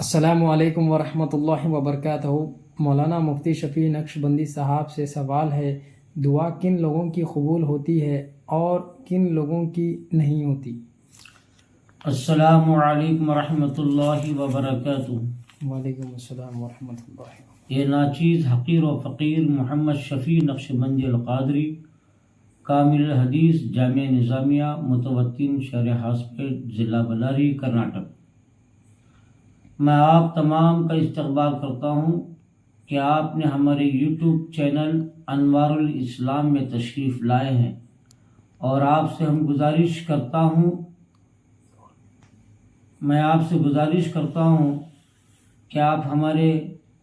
السلام علیکم ورحمۃ اللہ وبرکاتہ۔ مولانا مفتی شفیع نقشبندی صاحب سے سوال ہے، دعا کن لوگوں کی قبول ہوتی ہے اور کن لوگوں کی نہیں ہوتی؟ السلام علیکم ورحمۃ اللہ وبرکاتہ۔ وعلیکم السلام ورحمۃ اللہ۔ یہ ناچیز حقیر و فقیر محمد شفیع نقشبندی القادری، کامل الحدیث، جامعہ نظامیہ، متوطن، شہر ہاسپیٹ، ضلع بلاری، کرناٹک۔ میں آپ تمام کا استقبال کرتا ہوں کہ آپ نے ہمارے یوٹیوب چینل انوار الاسلام میں تشریف لائے ہیں، اور آپ سے گزارش کرتا ہوں کہ آپ ہمارے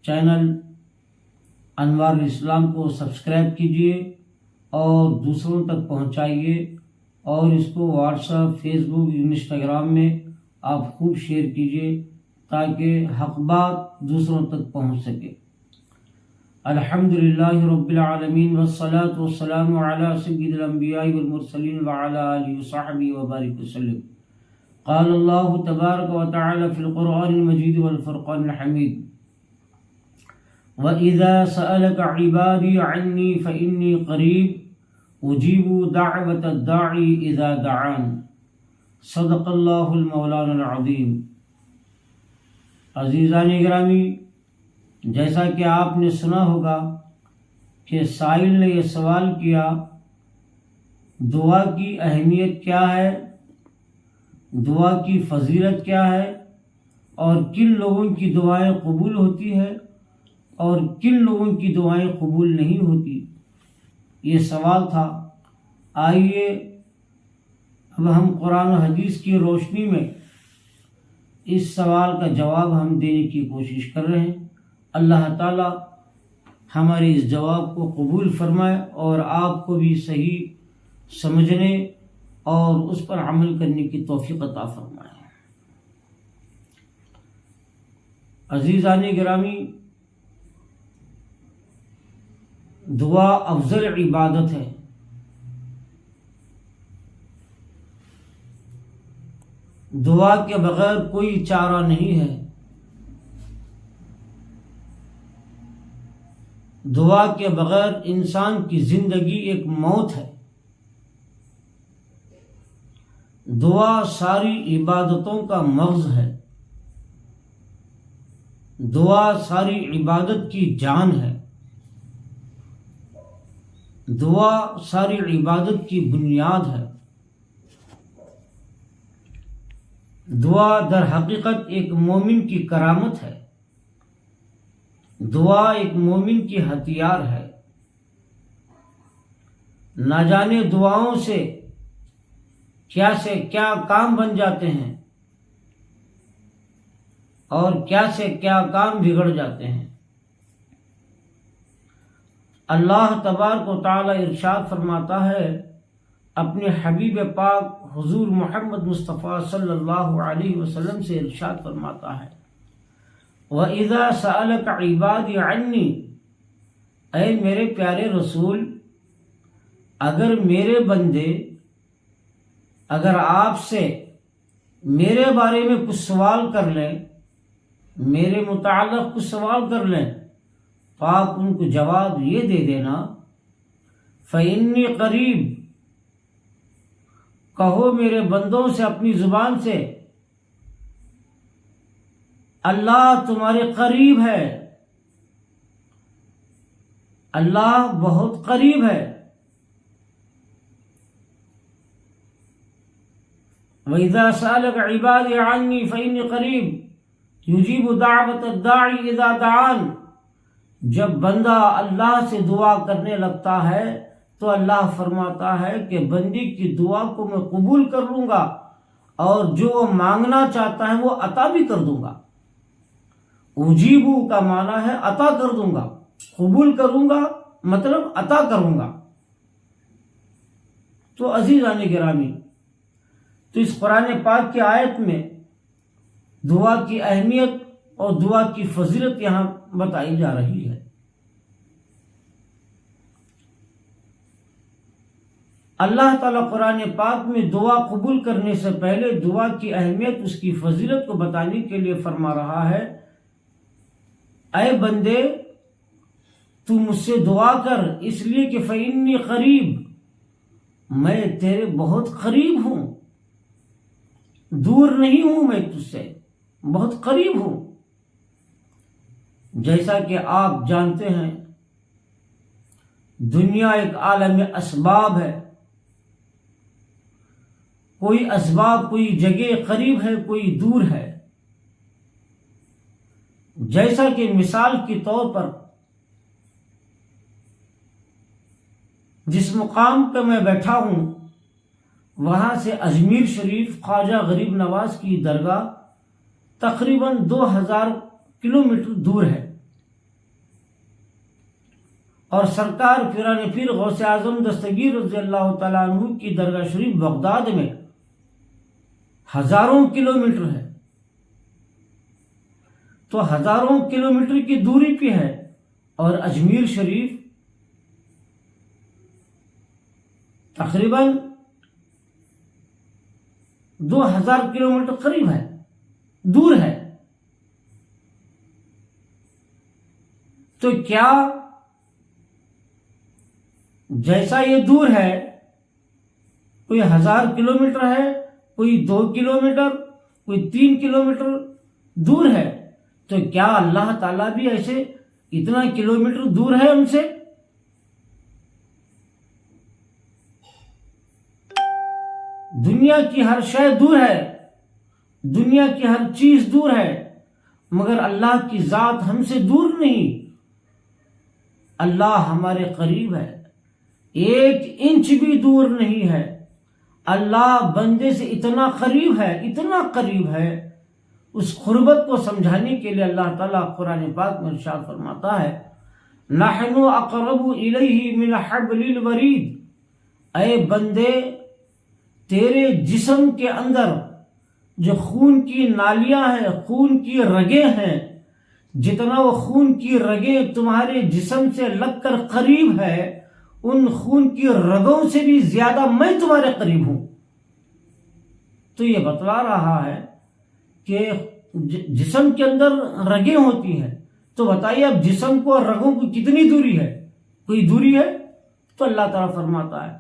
چینل انوار الاسلام کو سبسکرائب کیجئے اور دوسروں تک پہنچائیے، اور اس کو واٹس ایپ، فیس بک، انسٹاگرام میں آپ خوب شیئر کیجئے تاکہ حق بات دوسروں تک پہنچ سکے۔ الحمدللہ رب العالمین والصلاة والسلام علی سید الانبیاء والمرسلین وعلی آلہ وصحبہ وبارک وسلم۔ قال اللہ تبارک وتعالی فی القرآن المجید والفرقان الحمید: وَإِذَا سَأَلَكَ عِبَادِي عَنِّي فَإِنِّي قَرِيبٌ أُجِيبُ دَعْوَةَ الدَّاعِ إِذَا دَعَانِ۔ صدق اللہ المولانا العظیم۔ عزیزان گرامی، جیسا کہ آپ نے سنا ہوگا کہ سائل نے یہ سوال کیا، دعا کی اہمیت کیا ہے، دعا کی فضیلت کیا ہے، اور کن لوگوں کی دعائیں قبول ہوتی ہے اور کن لوگوں کی دعائیں قبول نہیں ہوتی، یہ سوال تھا۔ آئیے اب ہم قرآن و حدیث کی روشنی میں اس سوال کا جواب ہم دینے کی کوشش کر رہے ہیں۔ اللہ تعالی ہمارے اس جواب کو قبول فرمائے اور آپ کو بھی صحیح سمجھنے اور اس پر عمل کرنے کی توفیق عطا فرمائے۔ عزیزان گرامی، دعا افضل عبادت ہے۔ دعا کے بغیر کوئی چارہ نہیں ہے۔ دعا کے بغیر انسان کی زندگی ایک موت ہے۔ دعا ساری عبادتوں کا مغز ہے۔ دعا ساری عبادت کی جان ہے۔ دعا ساری عبادت کی بنیاد ہے۔ دعا در حقیقت ایک مومن کی کرامت ہے۔ دعا ایک مومن کی ہتھیار ہے۔ نہ جانے دعاؤں سے کیا کام بن جاتے ہیں اور کیا سے کیا کام بگڑ جاتے ہیں۔ اللہ تبارک و تعالی ارشاد فرماتا ہے، اپنے حبیب پاک حضور محمد مصطفیٰ صلی اللہ علیہ وسلم سے ارشاد فرماتا ہے، وَإِذَا سَأَلَكَ عِبَادِي عَنِّي، اے میرے پیارے رسول، اگر میرے بندے اگر آپ سے میرے بارے میں کچھ سوال کر لیں، میرے متعلق کچھ سوال کر لیں، تو آپ ان کو جواب یہ دے دینا، فَإِنِّي قَرِيب، کہو میرے بندوں سے اپنی زبان سے، اللہ تمہارے قریب ہے، اللہ بہت قریب ہے۔ وَإِذَا سَأَلَكَ عِبَادِي عَنِّي فَإِنِّي قَرِيبٌ يُجِيبُ دَعْوَةَ الدَّاعِ إِذَا دَعَانِ۔ جب بندہ اللہ سے دعا کرنے لگتا ہے تو اللہ فرماتا ہے کہ بندی کی دعا کو میں قبول کر لوں گا، اور جو وہ مانگنا چاہتا ہے وہ عطا بھی کر دوں گا۔ اجیبو کا معنی ہے عطا کر دوں گا، قبول کروں گا مطلب عطا کروں گا۔ تو عزیزان گرامی، تو اس قرآن پاک کی آیت میں دعا کی اہمیت اور دعا کی فضیلت یہاں بتائی جا رہی ہے۔ اللہ تعالیٰ قرآن پاک میں دعا قبول کرنے سے پہلے دعا کی اہمیت، اس کی فضیلت کو بتانے کے لیے فرما رہا ہے، اے بندے تو مجھ سے دعا کر، اس لیے کہ فإنی قریب، میں تیرے بہت قریب ہوں، دور نہیں ہوں، میں تجھ سے بہت قریب ہوں۔ جیسا کہ آپ جانتے ہیں دنیا ایک عالم اسباب ہے، کوئی اسباب، کوئی جگہ قریب ہے، کوئی دور ہے۔ جیسا کہ مثال کے طور پر جس مقام پہ میں بیٹھا ہوں وہاں سے اجمیر شریف خواجہ غریب نواز کی درگاہ تقریباً 2000 کلومیٹر دور ہے، اور سرکار پیران پیر غوث اعظم دستگیر رضی اللہ تعالیٰ عنہ کی درگاہ شریف بغداد میں ہزاروں کلومیٹر ہے، تو ہزاروں کلومیٹر کی دوری پہ ہے، اور اجمیر شریف تقریباً 2000 کلومیٹر قریب ہے، دور ہے۔ تو کیا جیسا یہ دور ہے، کوئی 1000 کلومیٹر ہے، کوئی 2 کلومیٹر، کوئی 3 کلومیٹر دور ہے، تو کیا اللہ تعالیٰ بھی ایسے اتنا کلومیٹر دور ہے ہم سے؟ دنیا کی ہر شے دور ہے، دنیا کی ہر چیز دور ہے، مگر اللہ کی ذات ہم سے دور نہیں۔ اللہ ہمارے قریب ہے، 1 انچ بھی دور نہیں ہے۔ اللہ بندے سے اتنا قریب ہے، اتنا قریب ہے۔ اس قربت کو سمجھانے کے لیے اللہ تعالیٰ قرآن پاک میں ارشاد فرماتا ہے، نحن اقرب الیہ من حبل الورید، اے بندے تیرے جسم کے اندر جو خون کی نالیاں ہیں، خون کی رگیں ہیں، جتنا وہ خون کی رگیں تمہارے جسم سے لگ کر قریب ہے، ان خون کی رگوں سے بھی زیادہ میں تمہارے قریب ہوں۔ تو یہ بتلا رہا ہے کہ جسم کے اندر رگیں ہوتی ہیں، تو بتائیے اب جسم کو اور رگوں کو کتنی دوری ہے؟ کوئی دوری ہے؟ تو اللہ تعالیٰ فرماتا ہے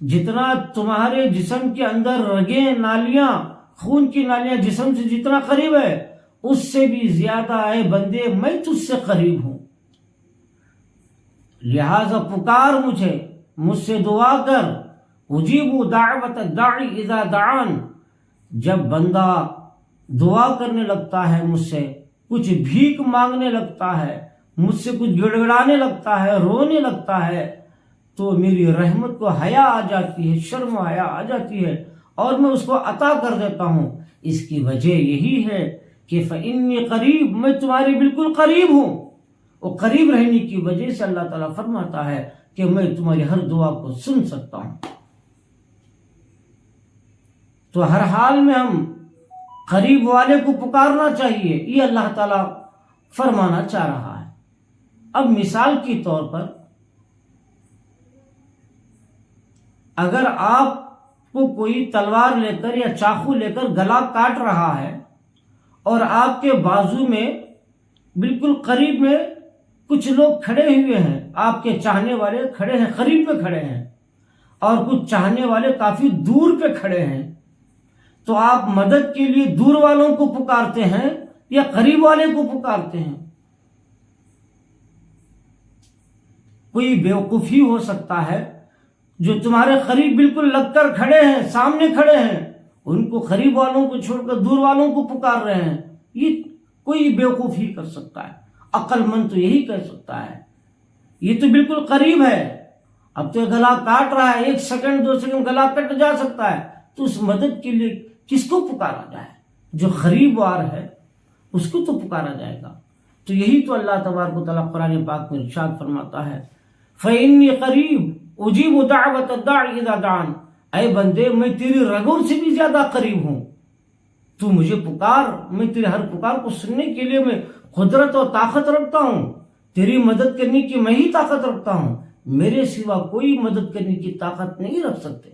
جتنا تمہارے جسم کے اندر رگیں، نالیاں، خون کی نالیاں جسم سے جتنا قریب ہے، اس سے بھی زیادہ اے بندے میں تجھ سے قریب ہوں، لہذا پکار مجھے، مجھ سے دعا کر۔ اجیب دعوت الداعی اذا دعان، جب بندہ دعا کرنے لگتا ہے، مجھ سے کچھ بھیک مانگنے لگتا ہے، مجھ سے کچھ گڑگڑانے لگتا ہے، رونے لگتا ہے، تو میری رحمت کو حیا آ جاتی ہے، شرم و حیا آ جاتی ہے، اور میں اس کو عطا کر دیتا ہوں۔ اس کی وجہ یہی ہے کہ فإنی قریب، میں تمہارے بالکل قریب ہوں۔ وہ قریب رہنے کی وجہ سے اللہ تعالیٰ فرماتا ہے کہ میں تمہاری ہر دعا کو سن سکتا ہوں۔ تو ہر حال میں ہم قریب والے کو پکارنا چاہیے، یہ اللہ تعالیٰ فرمانا چاہ رہا ہے۔ اب مثال کے طور پر اگر آپ کو کوئی تلوار لے کر یا چاقو لے کر گلا کاٹ رہا ہے، اور آپ کے بازو میں بالکل قریب میں کچھ لوگ کھڑے ہوئے ہیں، آپ کے چاہنے والے کھڑے ہیں، قریب پہ کھڑے ہیں، اور کچھ چاہنے والے کافی دور پہ کھڑے ہیں، تو آپ مدد کے لیے دور والوں کو پکارتے ہیں یا قریب والے کو پکارتے ہیں؟ کوئی بیوقوفی ہو سکتا ہے جو تمہارے قریب بالکل لگ کر کھڑے ہیں، سامنے کھڑے ہیں، ان کو قریب والوں کو چھوڑ کر دور والوں کو پکار رہے ہیں، یہ کوئی بیوقوفی کر سکتا ہے؟ عقل مند تو یہی کہہ سکتا ہے یہ تو بالکل قریب ہے، اب تو گلا کاٹ رہا ہے، 1 سیکنڈ 2 سیکنڈ گلا کٹ جا سکتا ہے، تو اس مدد کے لیے کس کو پکارا جائے؟ جو قریب وار ہے اس کو تو پکارا جائے گا۔ تو یہی تو اللہ تبارک و تعالیٰ قرآن پاک میں ارشاد فرماتا ہے، فإنی قریب اجیب دعوت الداعی اذا دعان، اے بندے میں تیری رگوں سے بھی زیادہ قریب ہوں، تو مجھے پکار، میں تیرے ہر پکار کو سننے کے لیے میں قدرت اور طاقت رکھتا ہوں، تیری مدد کرنے کی میں ہی طاقت رکھتا ہوں، میرے سوا کوئی مدد کرنے کی طاقت نہیں رکھ سکتے،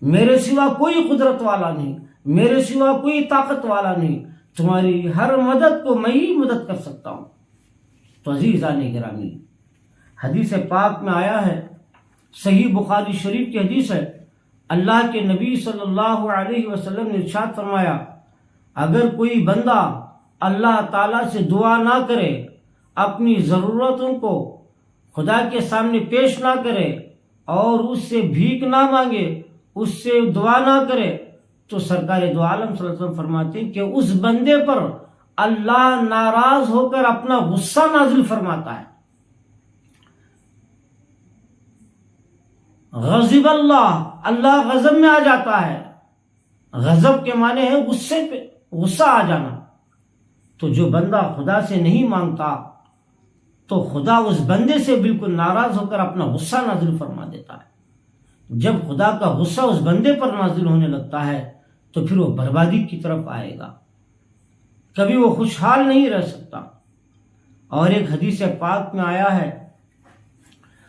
میرے سوا کوئی قدرت والا نہیں، میرے سوا کوئی طاقت والا نہیں، تمہاری ہر مدد کو میں ہی مدد کر سکتا ہوں۔ تو عزیزان گرامی، حدیث پاک میں آیا ہے، صحیح بخاری شریف کی حدیث ہے، اللہ کے نبی صلی اللہ علیہ وسلم نے ارشاد فرمایا، اگر کوئی بندہ اللہ تعالیٰ سے دعا نہ کرے، اپنی ضرورتوں کو خدا کے سامنے پیش نہ کرے اور اس سے بھیک نہ مانگے، اس سے دعا نہ کرے، تو سرکار دو عالم صلی اللہ علیہ وسلم فرماتے ہیں کہ اس بندے پر اللہ ناراض ہو کر اپنا غصہ نازل فرماتا ہے۔ غضب اللہ غضب میں آ جاتا ہے۔ غضب کے معنی ہے غصے پہ، غصہ آ جانا۔ تو جو بندہ خدا سے نہیں مانگتا تو خدا اس بندے سے بالکل ناراض ہو کر اپنا غصہ نازل فرما دیتا ہے۔ جب خدا کا غصہ اس بندے پر نازل ہونے لگتا ہے تو پھر وہ بربادی کی طرف آئے گا، کبھی وہ خوشحال نہیں رہ سکتا۔ اور ایک حدیث پاک میں آیا ہے،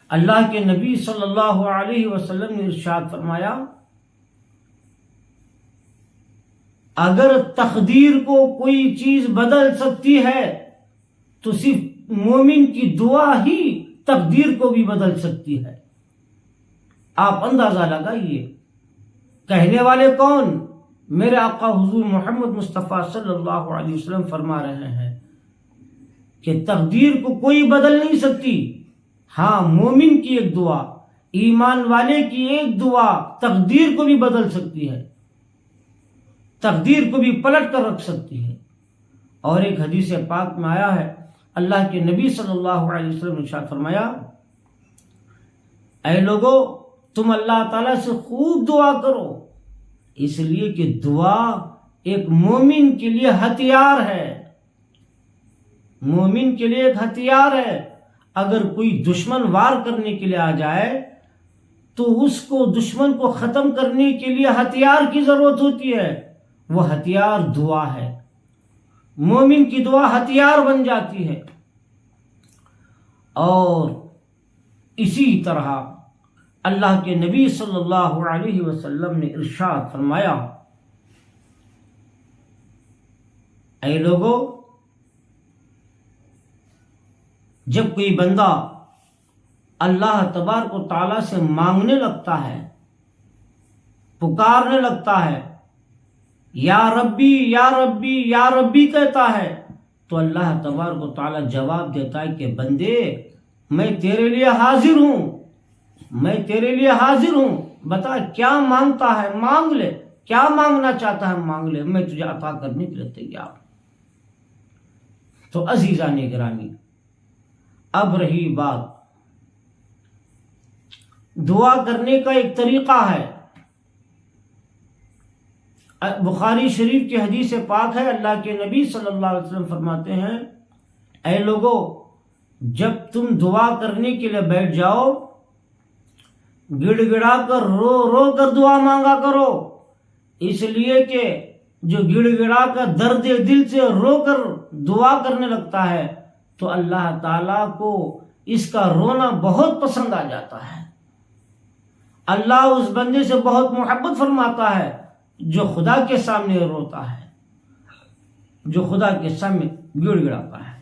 اللہ کے نبی صلی اللہ علیہ وسلم نے ارشاد فرمایا، اگر تقدیر کو کوئی چیز بدل سکتی ہے تو صرف مومن کی دعا ہی تقدیر کو بھی بدل سکتی ہے۔ آپ اندازہ لگائیے، کہنے والے کون؟ میرے آقا حضور محمد مصطفیٰ صلی اللہ علیہ وسلم فرما رہے ہیں کہ تقدیر کو کوئی بدل نہیں سکتی، ہاں مومن کی ایک دعا، ایمان والے کی ایک دعا تقدیر کو بھی بدل سکتی ہے، تقدیر کو بھی پلٹ کر رکھ سکتی ہے۔ اور ایک حدیث پاک میں آیا ہے، اللہ کے نبی صلی اللہ علیہ وسلم نے ارشاد فرمایا، اے لوگو تم اللہ تعالیٰ سے خوب دعا کرو، اس لیے کہ دعا ایک مومن کے لیے ہتھیار ہے، مومن کے لیے ایک ہتھیار ہے۔ اگر کوئی دشمن وار کرنے کے لیے آ جائے تو اس کو دشمن کو ختم کرنے کے لیے ہتھیار کی ضرورت ہوتی ہے، وہ ہتھیار دعا ہے۔ مومن کی دعا ہتھیار بن جاتی ہے۔ اور اسی طرح اللہ کے نبی صلی اللہ علیہ وسلم نے ارشاد فرمایا، اے لوگو جب کوئی بندہ اللہ تبارک و تعالیٰ سے مانگنے لگتا ہے، پکارنے لگتا ہے، یا ربی یا ربی یا ربی کہتا ہے، تو اللہ تبارک و تعالیٰ جواب دیتا ہے کہ بندے میں تیرے لیے حاضر ہوں، میں تیرے لیے حاضر ہوں، بتا کیا مانگتا ہے مانگ لے، کیا مانگنا چاہتا ہے مانگ لے، میں تجھے عطا کرنے کے لیے تیار ہوں۔ تو عزیزان گرامی، اب رہی بات دعا کرنے کا ایک طریقہ ہے۔ بخاری شریف کی حدیث پاک ہے، اللہ کے نبی صلی اللہ علیہ وسلم فرماتے ہیں، اے لوگو جب تم دعا کرنے کے لیے بیٹھ جاؤ، گڑ گڑا کر رو رو کر دعا مانگا کرو، اس لیے کہ جو گڑ گڑا کر درد دل سے رو کر دعا کرنے لگتا ہے تو اللہ تعالیٰ کو اس کا رونا بہت پسند آ جاتا ہے۔ اللہ اس بندے سے بہت محبت فرماتا ہے جو خدا کے سامنے روتا ہے، جو خدا کے سامنے گڑ گڑاتا ہے۔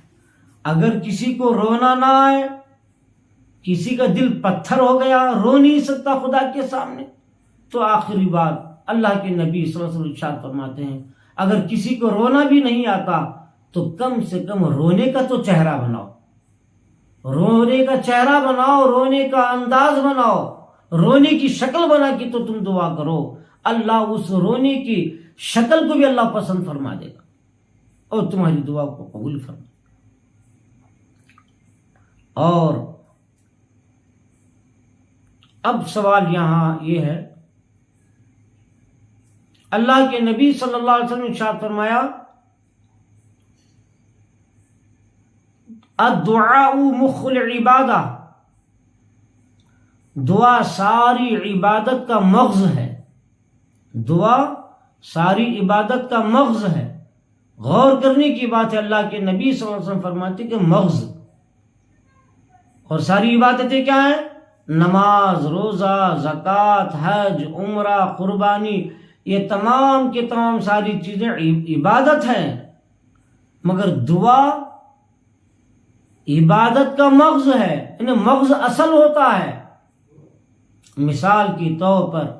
اگر کسی کو رونا نہ آئے، کسی کا دل پتھر ہو گیا، رو نہیں سکتا خدا کے سامنے، تو آخری بات اللہ کے نبی صلی اللہ علیہ وسلم ارشاد فرماتے ہیں، اگر کسی کو رونا بھی نہیں آتا تو کم سے کم رونے کا تو چہرہ بناؤ، رونے کا چہرہ بناؤ، رونے کا انداز بناؤ، رونے کی شکل بنا کے تو تم دعا کرو، اللہ اس رونے کی شکل کو بھی اللہ پسند فرما دے گا اور تمہاری دعا کو قبول فرما۔ اور اب سوال یہاں یہ ہے، اللہ کے نبی صلی اللہ علیہ وسلم نے ارشاد فرمایا، الدعاء مخ العبادہ، دعا ساری عبادت کا مغز ہے، دعا ساری عبادت کا مغز ہے۔ غور کرنے کی بات ہے، اللہ کے نبی صلی اللہ علیہ وسلم فرماتے کہ مغز، اور ساری عبادتیں کیا ہیں؟ نماز، روزہ، زکوٰۃ، حج، عمرہ، قربانی، یہ تمام کے تمام ساری چیزیں عبادت ہیں، مگر دعا عبادت کا مغز ہے، یعنی مغز اصل ہوتا ہے۔ مثال کے طور پر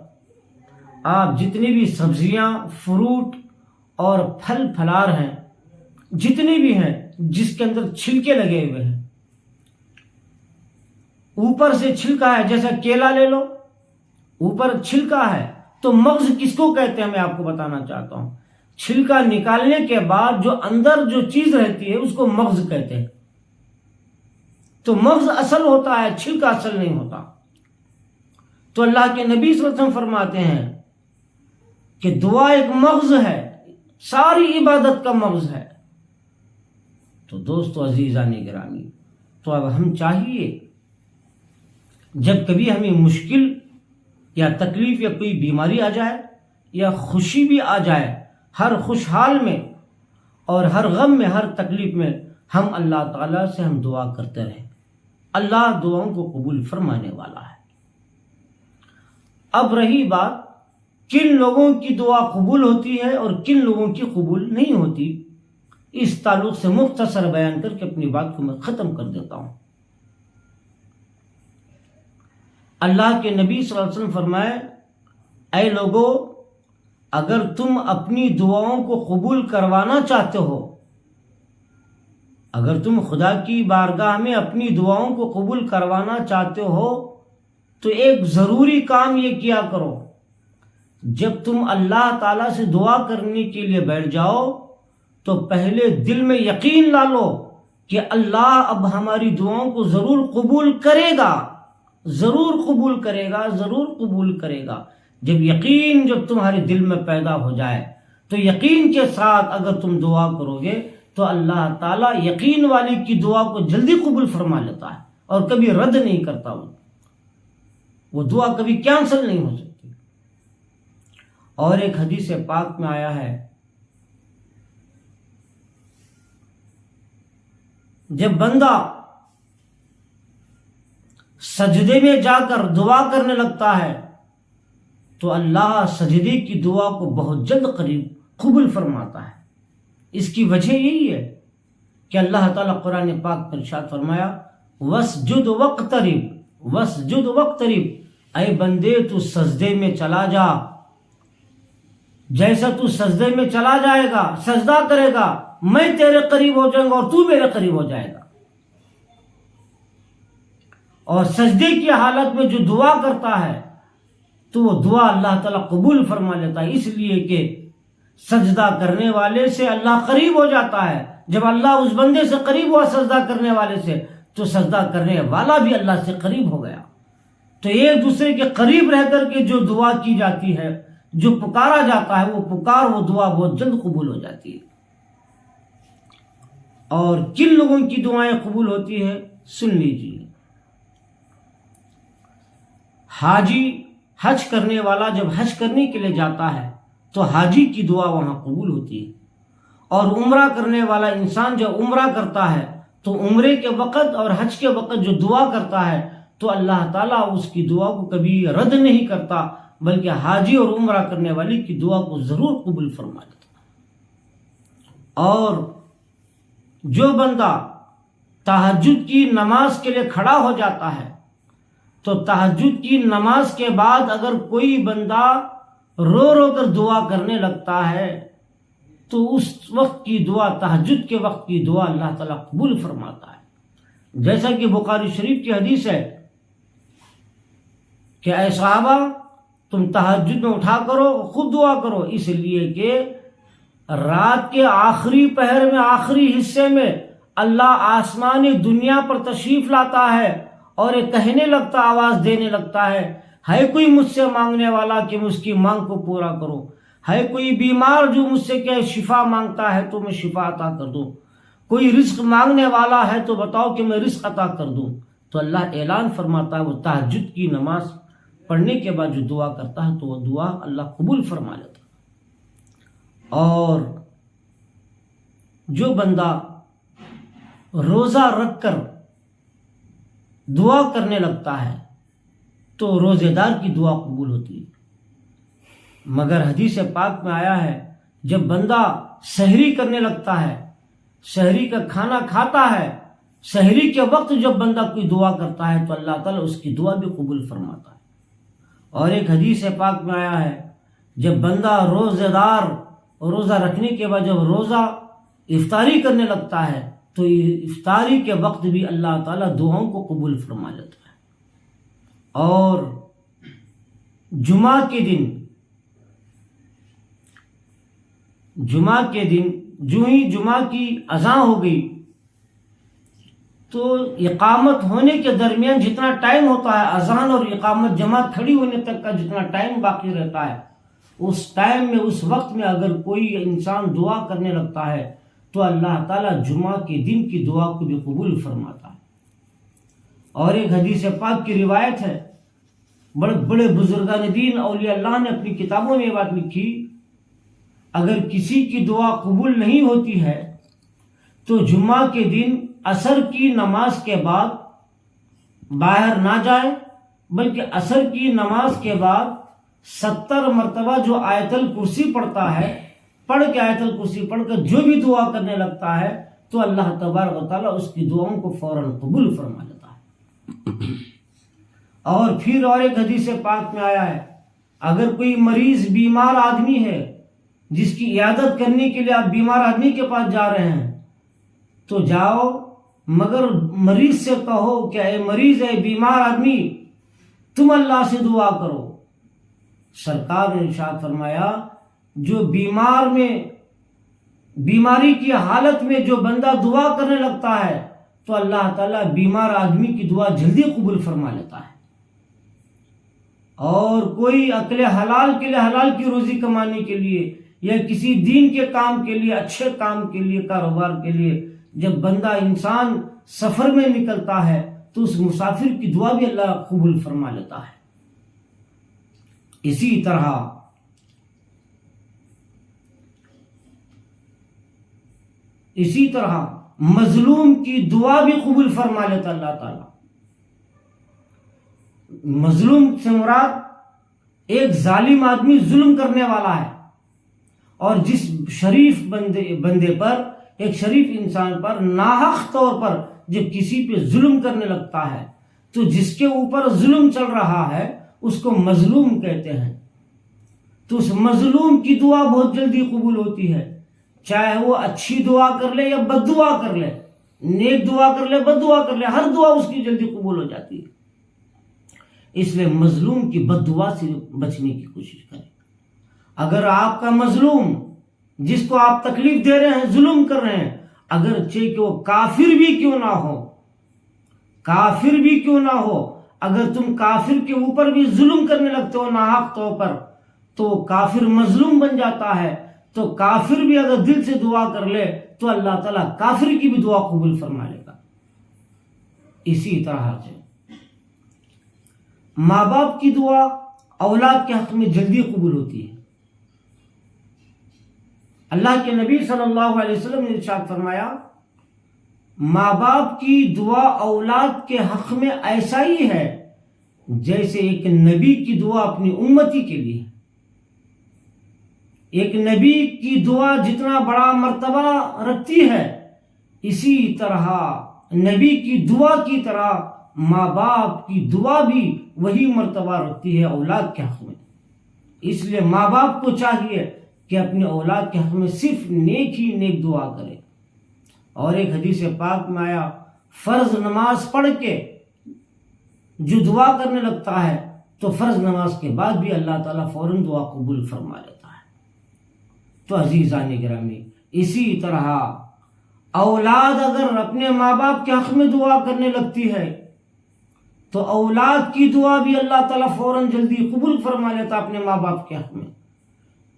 آپ جتنی بھی سبزیاں، فروٹ اور پھل پھلار ہیں، جتنی بھی ہیں جس کے اندر چھلکے لگے ہوئے ہیں، اوپر سے چھلکا ہے، جیسا کیلا لے لو، اوپر چھلکا ہے، تو مغز کس کو کہتے ہیں میں آپ کو بتانا چاہتا ہوں۔ چھلکا نکالنے کے بعد جو اندر جو چیز رہتی ہے اس کو مغز کہتے ہیں۔ تو مغز اصل ہوتا ہے، چھلکا اصل نہیں ہوتا۔ تو اللہ کے نبی صلی اللہ علیہ وسلم فرماتے ہیں کہ دعا ایک مغز ہے، ساری عبادت کا مغز ہے۔ تو دوستو عزیزان گرامی، تو اب ہم چاہیے جب کبھی ہمیں مشکل یا تکلیف یا کوئی بیماری آ جائے یا خوشی بھی آ جائے، ہر خوشحال میں اور ہر غم میں، ہر تکلیف میں ہم اللہ تعالیٰ سے ہم دعا کرتے رہیں۔ اللہ دعاؤں کو قبول فرمانے والا ہے۔ اب رہی بات کن لوگوں کی دعا قبول ہوتی ہے اور کن لوگوں کی قبول نہیں ہوتی، اس تعلق سے مختصر بیان کر کے اپنی بات کو میں ختم کر دیتا ہوں۔ اللہ کے نبی صلی اللہ علیہ وسلم فرمائے، اے لوگو، اگر تم اپنی دعاؤں کو قبول کروانا چاہتے ہو، اگر تم خدا کی بارگاہ میں اپنی دعاؤں کو قبول کروانا چاہتے ہو تو ایک ضروری کام یہ کیا کرو، جب تم اللہ تعالیٰ سے دعا کرنے کے لیے بیٹھ جاؤ تو پہلے دل میں یقین لا لو کہ اللہ اب ہماری دعاؤں کو ضرور قبول کرے گا، ضرور قبول کرے گا، ضرور قبول کرے گا۔ جب تمہارے دل میں پیدا ہو جائے تو یقین کے ساتھ اگر تم دعا کرو گے تو اللہ تعالیٰ یقین والی کی دعا کو جلدی قبول فرما لیتا ہے اور کبھی رد نہیں کرتا، وہ دعا کبھی کینسل نہیں ہو سکتی۔ اور ایک حدیث پاک میں آیا ہے، جب بندہ سجدے میں جا کر دعا کرنے لگتا ہے تو اللہ سجدے کی دعا کو بہت جلد قریب قبول فرماتا ہے۔ اس کی وجہ یہی ہے کہ اللہ تعالیٰ قرآن پاک پر ارشاد فرمایا، وَاسْجُدْ وَاقْتَرِب وَاسْجُدْ وَاقْتَرِب، اے بندے تو سجدے میں چلا جا، جیسا تو سجدے میں چلا جائے گا، سجدہ کرے گا، میں تیرے قریب ہو جاؤں گا اور تو میرے قریب ہو جائے گا۔ اور سجدے کی حالت میں جو دعا کرتا ہے تو وہ دعا اللہ تعالیٰ قبول فرما لیتا ہے، اس لیے کہ سجدہ کرنے والے سے اللہ قریب ہو جاتا ہے۔ جب اللہ اس بندے سے قریب ہوا سجدہ کرنے والے سے تو سجدہ کرنے والا بھی اللہ سے قریب ہو گیا۔ تو ایک دوسرے کے قریب رہ کر کے جو دعا کی جاتی ہے، جو پکارا جاتا ہے، وہ پکار، وہ دعا بہت جلد قبول ہو جاتی ہے۔ اور کن لوگوں کی دعائیں قبول ہوتی ہے سن لیجیے۔ حاجی، حج کرنے والا جب حج کرنے کے لیے جاتا ہے تو حاجی کی دعا وہاں قبول ہوتی ہے، اور عمرہ کرنے والا انسان جب عمرہ کرتا ہے تو عمرے کے وقت اور حج کے وقت جو دعا کرتا ہے تو اللہ تعالیٰ اس کی دعا کو کبھی رد نہیں کرتا، بلکہ حاجی اور عمرہ کرنے والی کی دعا کو ضرور قبول فرما لیتا۔ اور جو بندہ تہجد کی نماز کے لیے کھڑا ہو جاتا ہے تو تہجد کی نماز کے بعد اگر کوئی بندہ رو رو کر دعا کرنے لگتا ہے تو اس وقت کی دعا، تہجد کے وقت کی دعا اللہ تعالیٰ قبول فرماتا ہے۔ جیسا کہ بخاری شریف کی حدیث ہے کہ اے صحابہ، تم تہجد میں اٹھا کرو، خود دعا کرو، اس لیے کہ رات کے آخری پہر میں، آخری حصے میں اللہ آسمانی دنیا پر تشریف لاتا ہے اور یہ کہنے لگتا، آواز دینے لگتا ہے کوئی مجھ سے مانگنے والا کہ میں اس کی مانگ کو پورا کروں، ہے کوئی بیمار جو مجھ سے کہ شفا مانگتا ہے تو میں شفا عطا کر دوں، کوئی رزق مانگنے والا ہے تو بتاؤ کہ میں رزق عطا کر دوں۔ تو اللہ اعلان فرماتا ہے، وہ تہجد کی نماز پڑھنے کے بعد جو دعا کرتا ہے تو وہ دعا اللہ قبول فرما لیتا ہے۔ اور جو بندہ روزہ رکھ کر دعا کرنے لگتا ہے تو روزے دار کی دعا قبول ہوتی ہے۔ مگر حدیث پاک میں آیا ہے جب بندہ سحری کرنے لگتا ہے، سحری کا کھانا کھاتا ہے، سحری کے وقت جب بندہ کوئی دعا کرتا ہے تو اللہ تعالیٰ اس کی دعا بھی قبول فرماتا ہے۔ اور ایک حدیث پاک میں آیا ہے جب بندہ روزے دار روزہ رکھنے کے بعد جب روزہ افطاری کرنے لگتا ہے تو افطاری کے وقت بھی اللہ تعالیٰ دعاؤں کو قبول فرما لیتا ہے۔ اور جمعہ کے دن جو ہی جمعہ کی اذان ہو گئی تو اقامت ہونے کے درمیان جتنا ٹائم ہوتا ہے، اذان اور اقامت جماعت کھڑی ہونے تک کا جتنا ٹائم باقی رہتا ہے، اس ٹائم میں اس وقت میں اگر کوئی انسان دعا کرنے لگتا ہے تو اللہ تعالیٰ جمعہ کے دن کی دعا کو بھی قبول فرماتا ہے۔ اور ایک حدیث پاک کی روایت ہے، بڑے بڑے بزرگان دین اولیاء اللہ نے اپنی کتابوں میں یہ بات لکھی، اگر کسی کی دعا قبول نہیں ہوتی ہے تو جمعہ کے دن عصر کی نماز کے بعد باہر نہ جائے، بلکہ عصر کی نماز کے بعد 70 مرتبہ جو آیت الکرسی پڑھتا ہے، پڑھ کے آیت الکرسی پڑھ کر جو بھی دعا کرنے لگتا ہے تو اللہ تبارک و تعالیٰ اس کی دعاؤں کو فوراً قبول فرما لیتا ہے۔ اور پھر اور ایک حدیث پاک میں آیا ہے اگر کوئی مریض بیمار آدمی ہے جس کی عیادت کرنے کے لیے آپ بیمار آدمی کے پاس جا رہے ہیں تو جاؤ، مگر مریض سے کہو کہ اے مریض، اے بیمار آدمی، تم اللہ سے دعا کرو۔ سرکار نے ارشاد فرمایا جو بیماری کی حالت میں جو بندہ دعا کرنے لگتا ہے تو اللہ تعالیٰ بیمار آدمی کی دعا جلدی قبول فرما لیتا ہے۔ اور کوئی عقل حلال کے لیے، حلال کی روزی کمانے کے لیے یا کسی دین کے کام کے لیے، اچھے کام کے لیے، کاروبار کے لیے جب بندہ انسان سفر میں نکلتا ہے تو اس مسافر کی دعا بھی اللہ قبول فرما لیتا ہے۔ اسی طرح مظلوم کی دعا بھی قبول فرما لیتا اللہ تعالیٰ۔ مظلوم سے مراد ایک ظالم آدمی ظلم کرنے والا ہے، اور جس شریف بندے پر، ایک شریف انسان پر ناحق طور پر جب کسی پہ ظلم کرنے لگتا ہے تو جس کے اوپر ظلم چل رہا ہے اس کو مظلوم کہتے ہیں، تو اس مظلوم کی دعا بہت جلدی قبول ہوتی ہے، چاہے وہ اچھی دعا کر لے یا بد دعا کر لے، نیک دعا کر لے بد دعا کر لے، ہر دعا اس کی جلدی قبول ہو جاتی ہے۔ اس لیے مظلوم کی بد دعا سے بچنے کی کوشش کریں۔ اگر آپ کا مظلوم جس کو آپ تکلیف دے رہے ہیں، ظلم کر رہے ہیں، اگرچہ کہ وہ کافر بھی کیوں نہ ہو، اگر تم کافر کے اوپر بھی ظلم کرنے لگتے ہو ناحق طور پر تو کافر مظلوم بن جاتا ہے، تو کافر بھی اگر دل سے دعا کر لے تو اللہ تعالیٰ کافر کی بھی دعا قبول فرما لے گا۔ اسی طرح سے ماں باپ کی دعا اولاد کے حق میں جلدی قبول ہوتی ہے۔ اللہ کے نبی صلی اللہ علیہ وسلم نے ارشاد فرمایا ماں باپ کی دعا اولاد کے حق میں ایسا ہی ہے جیسے ایک نبی کی دعا اپنی امتی کے لیے۔ ایک نبی کی دعا جتنا بڑا مرتبہ رکھتی ہے، اسی طرح نبی کی دعا کی طرح ماں باپ کی دعا بھی وہی مرتبہ رکھتی ہے اولاد کے حق میں۔ اس لیے ماں باپ کو چاہیے کہ اپنے اولاد کے حق میں صرف نیک ہی نیک دعا کرے۔ اور ایک حدیث پاک میں آیا فرض نماز پڑھ کے جو دعا کرنے لگتا ہے تو فرض نماز کے بعد بھی اللہ تعالیٰ فوراً دعا قبول فرما لیتا ہے۔ تو عزیزان گرامی، اسی طرح اولاد اگر اپنے ماں باپ کے حق میں دعا کرنے لگتی ہے تو اولاد کی دعا بھی اللہ تعالیٰ فوراً جلدی قبول فرما لیتا اپنے ماں باپ کے حق میں۔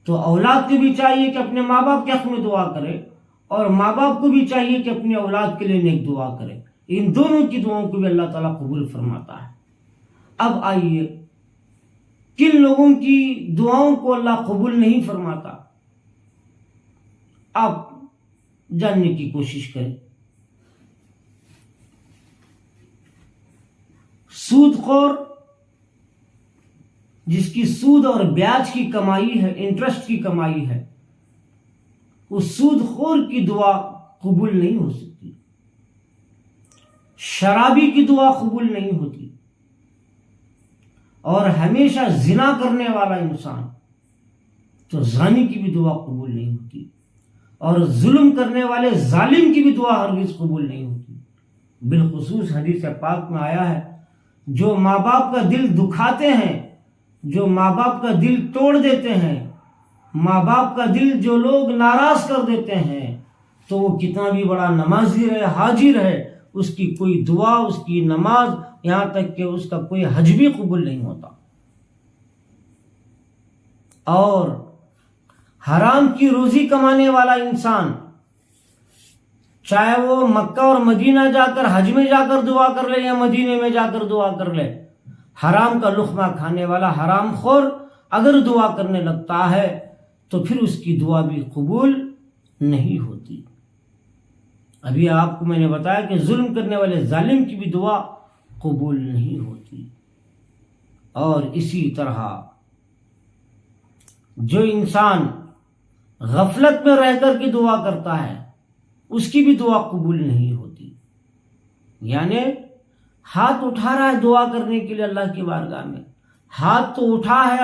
تو اولاد کو بھی چاہیے کہ اپنے ماں باپ کے حق میں دعا کرے، اور ماں باپ کو بھی چاہیے کہ اپنی اولاد کے لیے نیک دعا کرے۔ ان دونوں کی دعاؤں کو بھی اللہ تعالیٰ قبول فرماتا ہے۔ اب آئیے کن لوگوں کی دعاؤں کو اللہ قبول نہیں فرماتا، آپ جاننے کی کوشش کریں۔ سود خور جس کی سود اور بیاج کی کمائی ہے، انٹرسٹ کی کمائی ہے، اس سود خور کی دعا قبول نہیں ہو سکتی، شرابی کی دعا قبول نہیں ہوتی، اور ہمیشہ زنا کرنے والا انسان تو زانی کی بھی دعا قبول نہیں ہوتی، اور ظلم کرنے والے ظالم کی بھی دعا ہرگز قبول نہیں ہوتی۔ بالخصوص حدیث پاک میں آیا ہے، جو ماں باپ کا دل دکھاتے ہیں، جو ماں باپ کا دل توڑ دیتے ہیں، ماں باپ کا دل جو لوگ ناراض کر دیتے ہیں، تو وہ کتنا بھی بڑا نمازی رہے، حاجی رہے، اس کی کوئی دعا، اس کی نماز، یہاں تک کہ اس کا کوئی حج بھی قبول نہیں ہوتا۔ اور حرام کی روزی کمانے والا انسان، چاہے وہ مکہ اور مدینہ جا کر، حج میں جا کر دعا کر لے یا مدینے میں جا کر دعا کر لے، حرام کا لقمہ کھانے والا حرام خور اگر دعا کرنے لگتا ہے تو پھر اس کی دعا بھی قبول نہیں ہوتی۔ ابھی آپ کو میں نے بتایا کہ ظلم کرنے والے ظالم کی بھی دعا قبول نہیں ہوتی۔ اور اسی طرح جو انسان غفلت میں رہ کر کے دعا کرتا ہے، اس کی بھی دعا قبول نہیں ہوتی۔ یعنی ہاتھ اٹھا رہا ہے دعا کرنے کے لیے اللہ کی بارگاہ میں، ہاتھ تو اٹھا ہے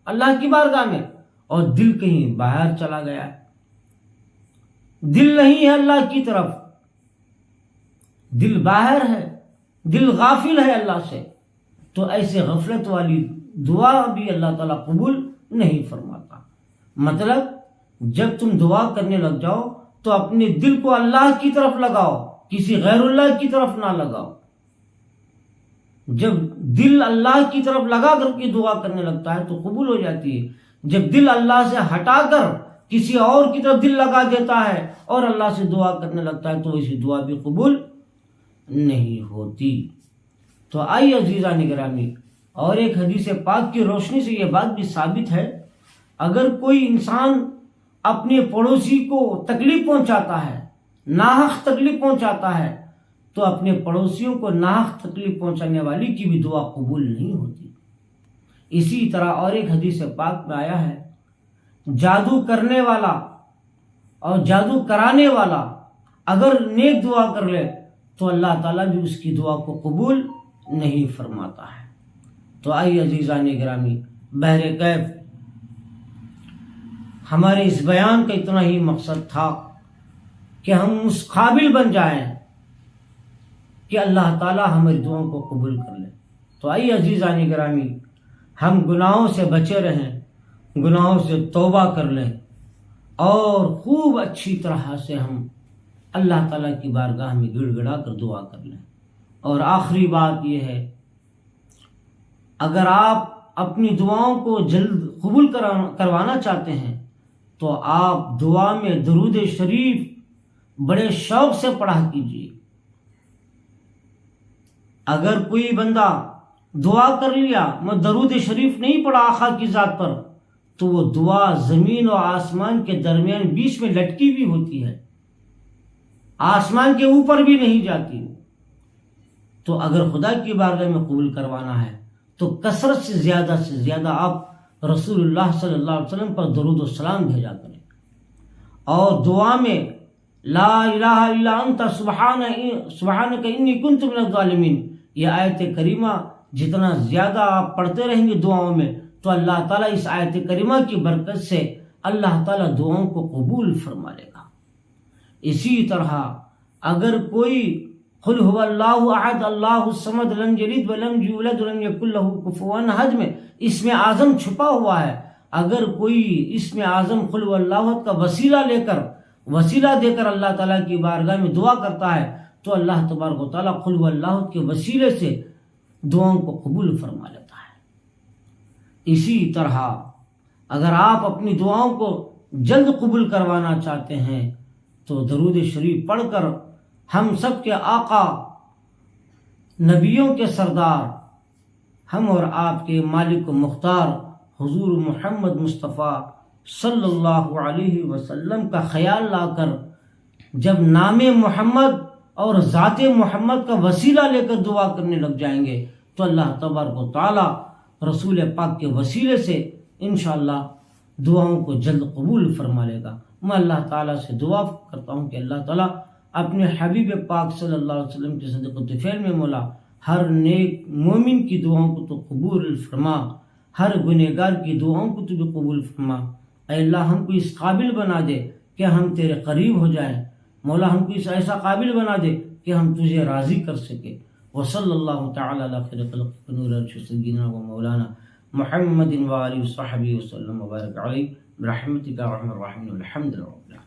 اللہ کی بارگاہ میں، اور دل کہیں باہر چلا گیا ہے، دل نہیں ہے اللہ کی طرف، دل باہر ہے، دل غافل ہے اللہ سے، تو ایسے غفلت والی دعا بھی اللہ تعالیٰ قبول نہیں فرماتا۔ مطلب جب تم دعا کرنے لگ جاؤ تو اپنے دل کو اللہ کی طرف لگاؤ، کسی غیر اللہ کی طرف نہ لگاؤ۔ جب دل اللہ کی طرف لگا کر کے دعا کرنے لگتا ہے تو قبول ہو جاتی ہے، جب دل اللہ سے ہٹا کر کسی اور کی طرف دل لگا دیتا ہے اور اللہ سے دعا کرنے لگتا ہے تو ایسی دعا بھی قبول نہیں ہوتی۔ تو آئیے عزیزان گرامی، اور ایک حدیث پاک کی روشنی سے یہ بات بھی ثابت ہے، اگر کوئی انسان اپنے پڑوسی کو تکلیف پہنچاتا ہے، ناحق تکلیف پہنچاتا ہے، تو اپنے پڑوسیوں کو ناحق تکلیف پہنچانے والی کی بھی دعا قبول نہیں ہوتی۔ اسی طرح اور ایک حدیث پاک میں آیا ہے، جادو کرنے والا اور جادو کرانے والا اگر نیک دعا کر لے تو اللہ تعالیٰ بھی اس کی دعا کو قبول نہیں فرماتا ہے۔ تو آئیے عزیزان گرامی، بہرکیف ہمارے اس بیان کا اتنا ہی مقصد تھا کہ ہم اس قابل بن جائیں کہ اللہ تعالیٰ ہماری دعاؤں کو قبول کر لے۔ تو آئیے عزیزان گرامی، ہم گناہوں سے بچے رہیں، گناہوں سے توبہ کر لیں، اور خوب اچھی طرح سے ہم اللہ تعالیٰ کی بارگاہ میں گڑ گڑا کر دعا کر لیں۔ اور آخری بات یہ ہے، اگر آپ اپنی دعاؤں کو جلد قبول کروانا چاہتے ہیں تو آپ دعا میں درود شریف بڑے شوق سے پڑھا کیجیے۔ اگر کوئی بندہ دعا کر لیا میں درود شریف نہیں پڑھا آقا کی ذات پر، تو وہ دعا زمین و آسمان کے درمیان بیچ میں لٹکی بھی ہوتی ہے، آسمان کے اوپر بھی نہیں جاتی۔ تو اگر خدا کی بارگاہ میں قبول کروانا ہے تو کثرت سے زیادہ آپ رسول اللہ صلی اللہ علیہ وسلم پر درود و سلام بھیجا کریں، اور دعا میں لا الہ الا انت سبحانک انی کنت من الظالمین، یہ آیت کریمہ جتنا زیادہ آپ پڑھتے رہیں گے دعاؤں میں تو اللہ تعالیٰ اس آیت کریمہ کی برکت سے اللہ تعالیٰ دعاؤں کو قبول فرما لے گا۔ اسی طرح اگر کوئی قل هو اللہ احد اللہ الصمد لم یلد ولم یولد ولم یکن لہ کفوا احد میں اسم اعظم چھپا ہوا ہے، اگر کوئی اسم اعظم قل هو اللہ احد کا وسیلہ دے کر اللہ تعالیٰ کی بارگاہ میں دعا کرتا ہے تو اللہ تبارک و تعالیٰ قل هو اللہ احد کے وسیلے سے دعاؤں کو قبول فرما لیتا ہے۔ اسی طرح اگر آپ اپنی دعاؤں کو جلد قبول کروانا چاہتے ہیں تو درود شریف پڑھ کر ہم سب کے آقا، نبیوں کے سردار، ہم اور آپ کے مالک و مختار حضور محمد مصطفیٰ صلی اللہ علیہ وسلم کا خیال لا کر جب نام محمد اور ذات محمد کا وسیلہ لے کر دعا کرنے لگ جائیں گے تو اللہ تبارک و تعالیٰ رسول پاک کے وسیلے سے انشاءاللہ دعاؤں کو جلد قبول فرما لے گا۔ میں اللہ تعالیٰ سے دعا کرتا ہوں کہ اللہ تعالیٰ اپنے حبیب پاک صلی اللہ علیہ وسلم کے صدقۃ طفیل میں مولا ہر نیک مومن کی دعاؤں کو تو قبول فرما، ہر گنہگار کی دعاؤں کو تو بھی قبول فرما۔ اے اللہ ہم کو اس قابل بنا دے کہ ہم تیرے قریب ہو جائیں، مولا ہم کو اس ایسا قابل بنا دے کہ ہم تجھے راضی کر سکے۔ وصلی اللہ تعالی علی خیر خلق نور عرش سیدنا و مولانا محمد و آلہ وصحبہ وسلم وبارک علیہ برحمتک یا ارحم الراحمین والحمد للہ۔